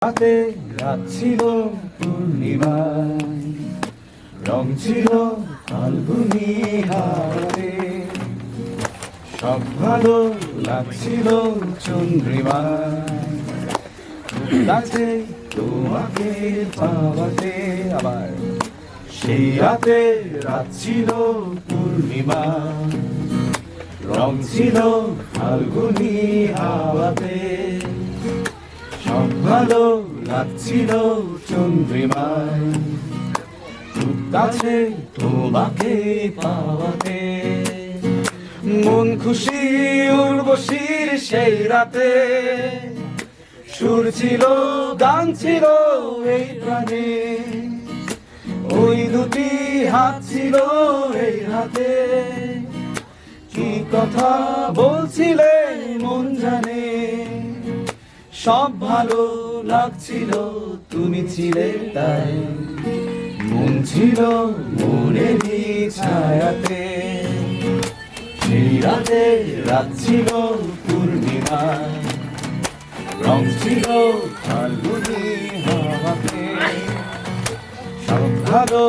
রাতে রাত ছিল পূর্ণিমায়, রং ছিল ফাল্গুনি হাওয়াতে, সব ভালো লাগছিল চন্দ্রিমায়, কাছে তোমাকে পাওয়াতে। আবার সেই রাতে রাত ছিল পূর্ণিমা, রং ছিল ফাল্গুনি হাওয়াতে, সব ভালো লাগছিল চন্দ্রিমায়, খুব কাছে তোমাকে পাওয়াতে। মন খুশি উর্বশীর সেই রাতে, সুর ছিল গান ছিল এই প্রাণে, ওই দুটি হাত ছিল এই হাতে, কি কথা বলছিলে মন জানে। সব ভালো লাগছিল তুমি ছিলে তাই, মন ছিল মনেরই ছায়াতে। সেই রাতে রাত ছিল পূর্ণিমা, রং ছিল ফাল্গুনি হাওয়াতে, সব ভালো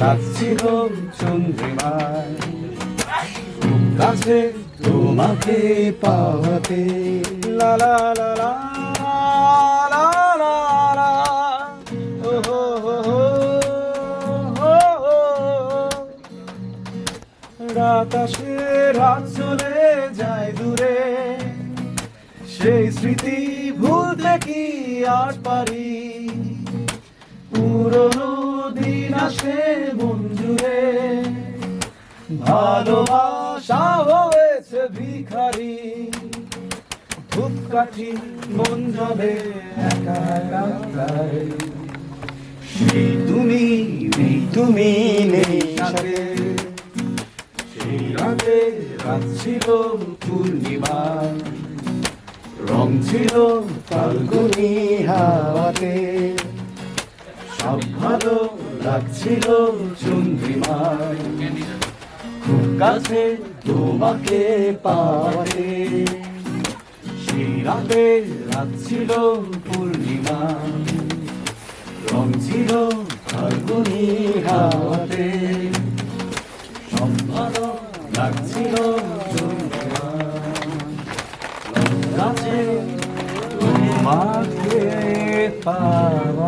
লাগছিল চন্দ্রিমায়, খুব কাছে তোমাকে পাওয়াতে। লা লা লা লা লা লা লা, ও হো হো হো হো হো। রাত আসে রাত চলে যায় দূরে, সেই স্মৃতি ভুলতে কি আর পারি। পুরনো দিন আসে মন জুড়ে, ভালোবাসা হয়েছে ভিখারি। ধূপকাঠি মন জলে একা একাই, সেই তুমি নেই তুমি নেই সাথে। সেই রাতে রাত ছিল পূর্ণিমা, রং ছিল ফাল্গুনি হাওয়াতে, সব ভালো লাগছিল চন্দ্রিমায়, খুব কাছে তোমাকে পাওয়াতে। সেই রাতে রাত ছিল পূর্ণিমা, রং ছিল ফাল্গুনি হাওয়াতে, সব ভালো লাগছিল চন্দ্রিমায়, কাছে তোমাকে পাওয়া।